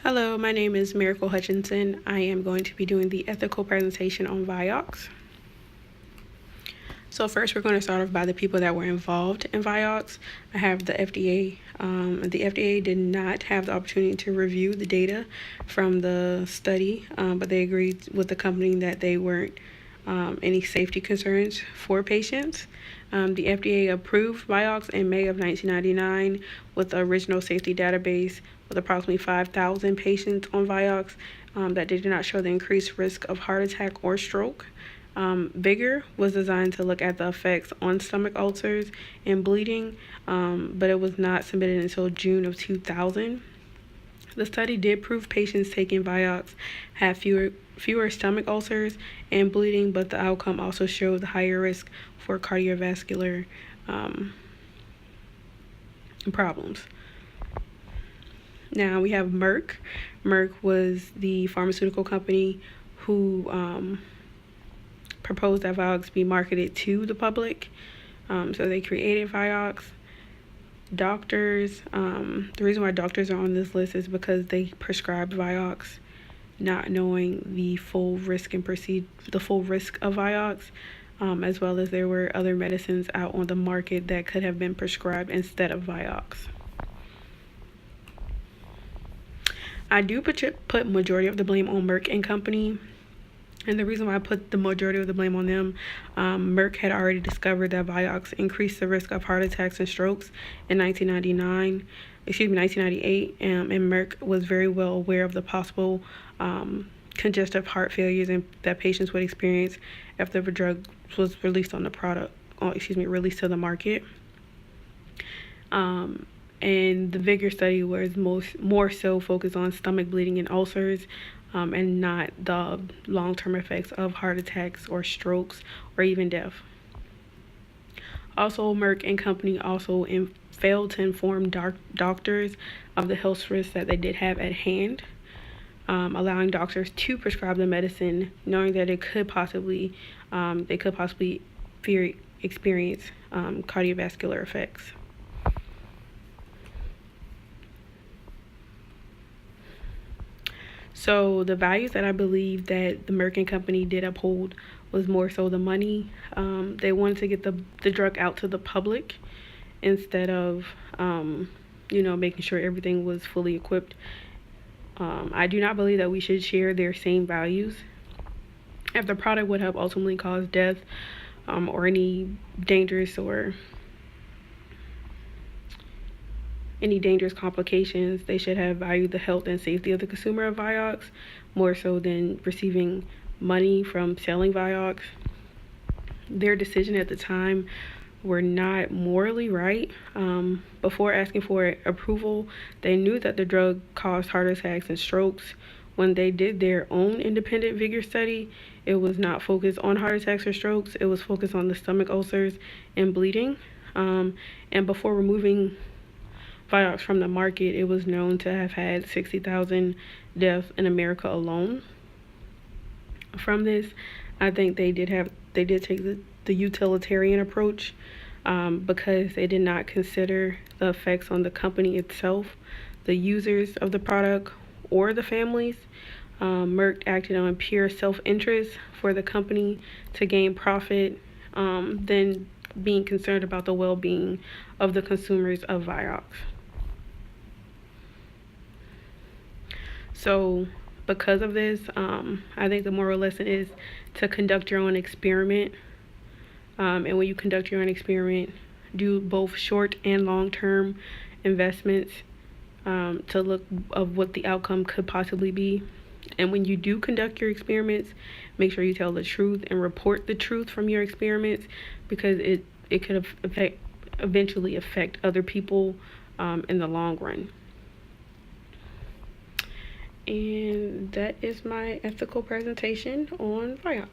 Hello, my name is Miracle Hutchinson. I am going to be doing the ethical presentation on Vioxx. So first, we're going to start off by the people that were involved in Vioxx. I have the FDA. The FDA did not have the opportunity to review the data from the study, but they agreed with the company that they weren't any safety concerns for patients. The FDA approved Vioxx in May of 1999 with the original safety database with approximately 5,000 patients on Vioxx that did not show the increased risk of heart attack or stroke. Vigor was designed to look at the effects on stomach ulcers and bleeding, but it was not submitted until June of 2000. The study did prove patients taking Vioxx had fewer stomach ulcers and bleeding, but the outcome also showed higher risk for cardiovascular problems. Now we have Merck. Merck was the pharmaceutical company who proposed that Vioxx be marketed to the public. So they created Vioxx. Doctors, the reason why doctors are on this list is because they prescribed Vioxx, not knowing the full risk of Vioxx, as well as there were other medicines out on the market that could have been prescribed instead of Vioxx. I do put majority of the blame on Merck and Company. And the reason why I put the majority of the blame on them, Merck had already discovered that Vioxx increased the risk of heart attacks and strokes in 1998, and Merck was very well aware of the possible congestive heart failures that patients would experience if the drug was released to the market. And the Vigor study was more so focused on stomach bleeding and ulcers, and not the long-term effects of heart attacks or strokes or even death. Also, Merck and Company also failed to inform doctors of the health risks that they did have at hand, allowing doctors to prescribe the medicine, knowing that they could possibly experience cardiovascular effects. So the values that I believe that the Merck and Company did uphold was more so the money. They wanted to get the drug out to the public instead of, making sure everything was fully equipped. I do not believe that we should share their same values. If the product would have ultimately caused death or any dangerous complications, they should have valued the health and safety of the consumer of Vioxx more so than receiving money from selling Vioxx. Their decision at the time were not morally right. Before asking for approval, they knew that the drug caused heart attacks and strokes. When they did their own independent Vigor study, it was not focused on heart attacks or strokes. It was focused on the stomach ulcers and bleeding. And before removing Vioxx from the market, it was known to have had 60,000 deaths in America alone. From this, I think they did take the utilitarian approach, because they did not consider the effects on the company itself, the users of the product, or the families. Merck acted on pure self-interest for the company to gain profit, than being concerned about the well-being of the consumers of Vioxx. So because of this, I think the moral lesson is to conduct your own experiment. And when you conduct your own experiment, do both short and long-term investments to look of what the outcome could possibly be. And when you do conduct your experiments, make sure you tell the truth and report the truth from your experiments, because it could eventually affect other people in the long run. And that is my ethical presentation on Vioxx.